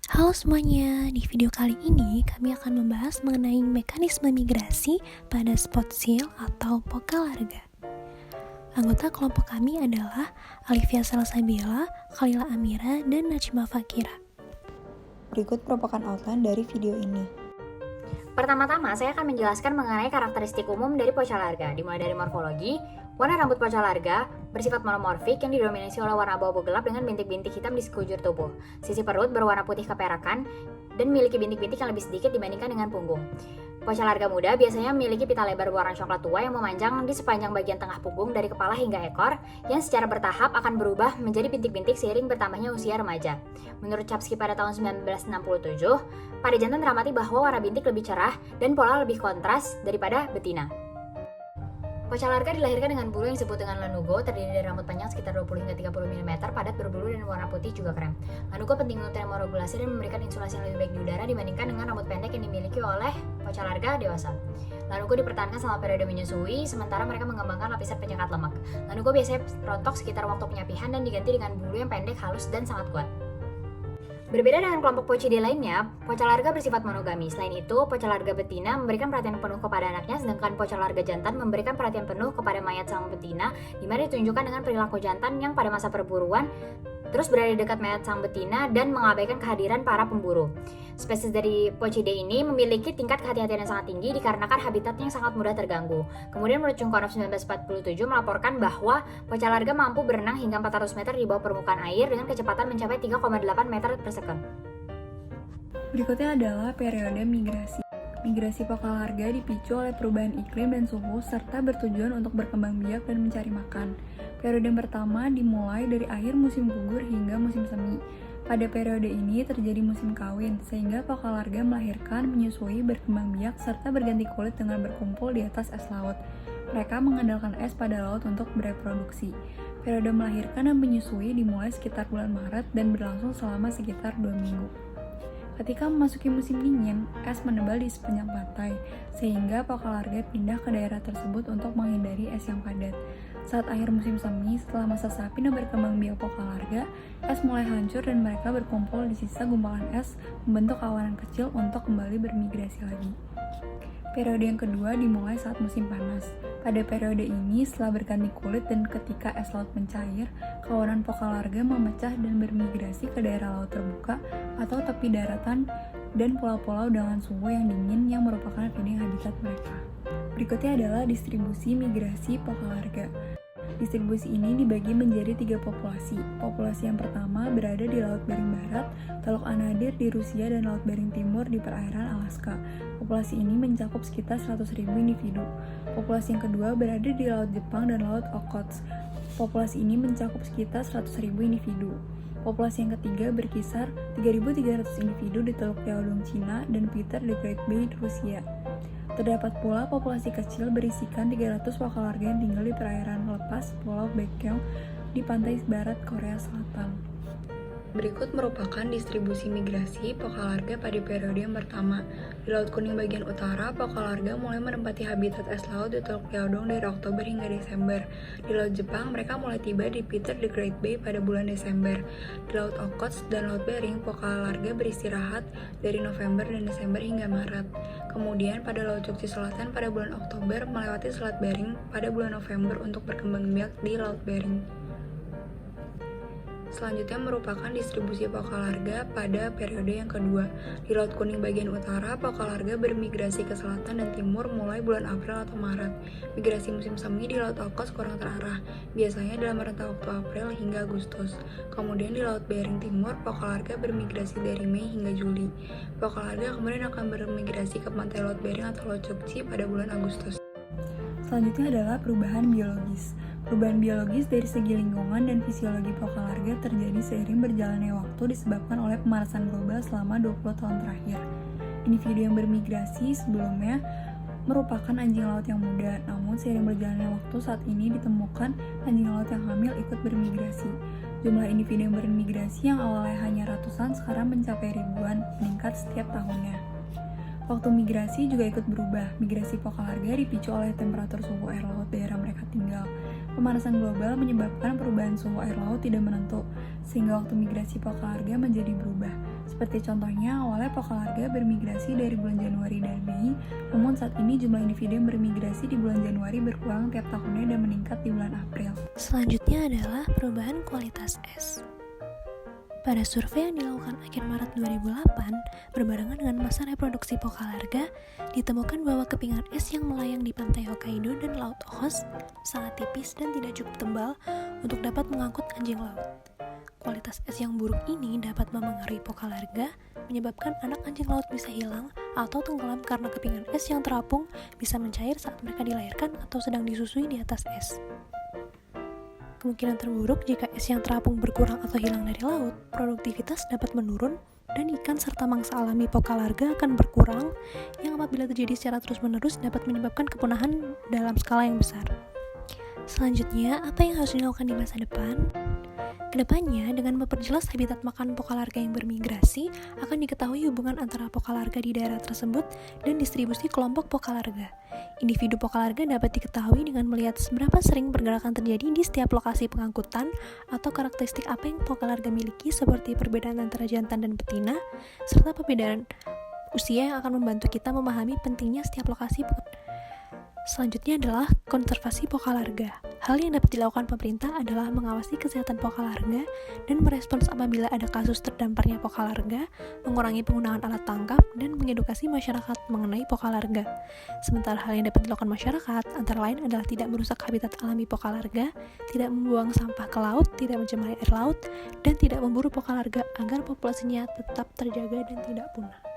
Halo semuanya, di video kali ini kami akan membahas mengenai mekanisme migrasi pada spot seal atau Pokalarga. Anggota kelompok kami adalah Alivia Salsabila, Khalila Amira, dan Najma Fakira. Berikut merupakan outline dari video ini. Pertama-tama, saya akan menjelaskan mengenai karakteristik umum dari Pokalarga, dimulai dari morfologi. Warna rambut Pokalarga bersifat monomorfik yang didominasi oleh warna abu-abu gelap dengan bintik-bintik hitam di sekujur tubuh. Sisi perut berwarna putih keperakan dan memiliki bintik-bintik yang lebih sedikit dibandingkan dengan punggung. Pokalarga muda biasanya memiliki pita lebar berwarna coklat tua yang memanjang di sepanjang bagian tengah punggung dari kepala hingga ekor, yang secara bertahap akan berubah menjadi bintik-bintik seiring bertambahnya usia remaja. Menurut Chapsky pada tahun 1967, pada jantan teramati bahwa warna bintik lebih cerah dan pola lebih kontras daripada betina. Pokalarga dilahirkan dengan bulu yang disebut dengan lanugo, terdiri dari rambut panjang sekitar 20 hingga 30 mm, padat berbulu dan warna putih juga krem. Lanugo penting untuk termoregulasi dan memberikan insulasi yang lebih baik di udara dibandingkan dengan rambut pendek yang dimiliki oleh Pokalarga dewasa. Lanugo dipertahankan selama periode menyusui, sementara mereka mengembangkan lapisan penyekat lemak. Lanugo biasanya rontok sekitar waktu penyapihan dan diganti dengan bulu yang pendek, halus, dan sangat kuat. Berbeda dengan kelompok Pocidae lainnya, Pokalarga bersifat monogami. Selain itu, Pokalarga betina memberikan perhatian penuh kepada anaknya, sedangkan Pokalarga jantan memberikan perhatian penuh kepada mayat sang betina, di mana ditunjukkan dengan perilaku jantan yang pada masa perburuan terus berada di dekat mayat sang betina dan mengabaikan kehadiran para pemburu. Spesies dari Pocidae ini memiliki tingkat kehati-hatian yang sangat tinggi dikarenakan habitatnya yang sangat mudah terganggu. Kemudian menurut Chungkonov 1947 melaporkan bahwa Pokalarga mampu berenang hingga 400 meter di bawah permukaan air dengan kecepatan mencapai 3,8 meter per second. Berikutnya adalah periode migrasi. Migrasi Pokalarga dipicu oleh perubahan iklim dan suhu serta bertujuan untuk berkembang biak dan mencari makan. Periode yang pertama dimulai dari akhir musim gugur hingga musim semi. Pada periode ini terjadi musim kawin, sehingga Pokalarga melahirkan, menyusui, berkembang biak, serta berganti kulit dengan berkumpul di atas es laut. Mereka mengandalkan es pada laut untuk bereproduksi. Periode melahirkan dan menyusui dimulai sekitar bulan Maret dan berlangsung selama sekitar 2 minggu. Ketika memasuki musim dingin, es menebal di sepanjang pantai, sehingga Pokalarga pindah ke daerah tersebut untuk menghindari es yang padat. Saat akhir musim semi, setelah masa sapi dan berkembang biak Pokalarga, es mulai hancur dan mereka berkumpul di sisa gumpalan es, membentuk kawanan kecil untuk kembali bermigrasi lagi. Periode yang kedua dimulai saat musim panas. Pada periode ini, setelah berganti kulit dan ketika es laut mencair, kawanan Pokalarga memecah dan bermigrasi ke daerah laut terbuka atau tepi daratan dan pulau-pulau dengan suhu yang dingin yang merupakan feeding habitat mereka. Berikutnya adalah distribusi migrasi Pokalarga. Distribusi ini dibagi menjadi 3 populasi. Populasi yang pertama berada di Laut Bering Barat, Teluk Anadyr di Rusia, dan Laut Bering Timur di perairan Alaska. Populasi ini mencakup sekitar 100.000 individu. Populasi yang kedua berada di Laut Jepang dan Laut Okhotsk. Populasi ini mencakup sekitar 100.000 individu. Populasi yang ketiga berkisar 3.300 individu di Teluk Liaodong, Cina, dan Peter the Great Bay, Rusia. Terdapat pula populasi kecil berisikan 300 Pokalarga yang tinggal di perairan lepas Pulau Baekgyeong di pantai barat Korea Selatan. Berikut merupakan distribusi migrasi Pokalarga pada periode yang pertama. Di Laut Kuning bagian utara, Pokalarga mulai menempati habitat es laut di Teluk Liaodong dari Oktober hingga Desember. Di Laut Jepang, mereka mulai tiba di Peter the Great Bay pada bulan Desember. Di Laut Okhotsk dan Laut Bering, Pokalarga beristirahat dari November dan Desember hingga Maret. Kemudian pada Laut Cukci Selatan pada bulan Oktober melewati Selat Bering pada bulan November untuk berkembang biak di Laut Bering. Selanjutnya merupakan distribusi Pokalarga pada periode yang kedua. Di Laut Kuning bagian utara, Pokalarga bermigrasi ke selatan dan timur mulai bulan April atau Maret. Migrasi musim semi di Laut Okhotsk kurang terarah, biasanya dalam rentang waktu April hingga Agustus. Kemudian di Laut Bering Timur, Pokalarga bermigrasi dari Mei hingga Juli. Pokalarga kemudian akan bermigrasi ke pantai Laut Bering atau Laut Cukci pada bulan Agustus. Selanjutnya adalah perubahan biologis. Perubahan biologis dari segi lingkungan dan fisiologi Pokalarga terjadi seiring berjalannya waktu disebabkan oleh pemanasan global selama 20 tahun terakhir. Individu yang bermigrasi sebelumnya merupakan anjing laut yang muda, namun seiring berjalannya waktu saat ini ditemukan anjing laut yang hamil ikut bermigrasi. Jumlah individu yang bermigrasi yang awalnya hanya ratusan sekarang mencapai ribuan, meningkat setiap tahunnya. Waktu migrasi juga ikut berubah. Migrasi Pokalarga dipicu oleh temperatur suhu air laut daerah mereka tinggal. Pemanasan global menyebabkan perubahan suhu air laut tidak menentu, sehingga waktu migrasi Pokalarga menjadi berubah. Seperti contohnya, awalnya pokalarga bermigrasi dari bulan Januari dan Mei, namun saat ini jumlah individu yang bermigrasi di bulan Januari berkurang tiap tahunnya dan meningkat di bulan April. Selanjutnya adalah perubahan kualitas es. Pada survei yang dilakukan akhir Maret 2008, berbarengan dengan masa reproduksi pokalarga, ditemukan bahwa kepingan es yang melayang di pantai Hokkaido dan Laut Okhotsk sangat tipis dan tidak cukup tebal untuk dapat mengangkut anjing laut. Kualitas es yang buruk ini dapat memengaruhi pokalarga, menyebabkan anak anjing laut bisa hilang atau tenggelam karena kepingan es yang terapung bisa mencair saat mereka dilahirkan atau sedang disusui di atas es. Kemungkinan terburuk jika es yang terapung berkurang atau hilang dari laut, produktivitas dapat menurun dan ikan serta mangsa alami pokalarga akan berkurang yang apabila terjadi secara terus-menerus dapat menyebabkan kepunahan dalam skala yang besar. Selanjutnya, apa yang harus dilakukan di masa depan? Kedepannya, dengan memperjelas habitat makan pokalarga yang bermigrasi, akan diketahui hubungan antara pokalarga di daerah tersebut dan distribusi kelompok pokalarga. Individu pokalarga dapat diketahui dengan melihat seberapa sering pergerakan terjadi di setiap lokasi pengangkutan atau karakteristik apa yang pokalarga miliki seperti perbedaan antara jantan dan betina, serta perbedaan usia yang akan membantu kita memahami pentingnya setiap lokasi. Selanjutnya adalah konservasi pokalarga. Hal yang dapat dilakukan pemerintah adalah mengawasi kesehatan pokalarga dan merespons apabila ada kasus terdamparnya pokalarga, mengurangi penggunaan alat tangkap, dan mengedukasi masyarakat mengenai pokalarga. Sementara hal yang dapat dilakukan masyarakat antara lain adalah tidak merusak habitat alami pokalarga, tidak membuang sampah ke laut, tidak mencemari air laut, dan tidak memburu pokalarga agar populasinya tetap terjaga dan tidak punah.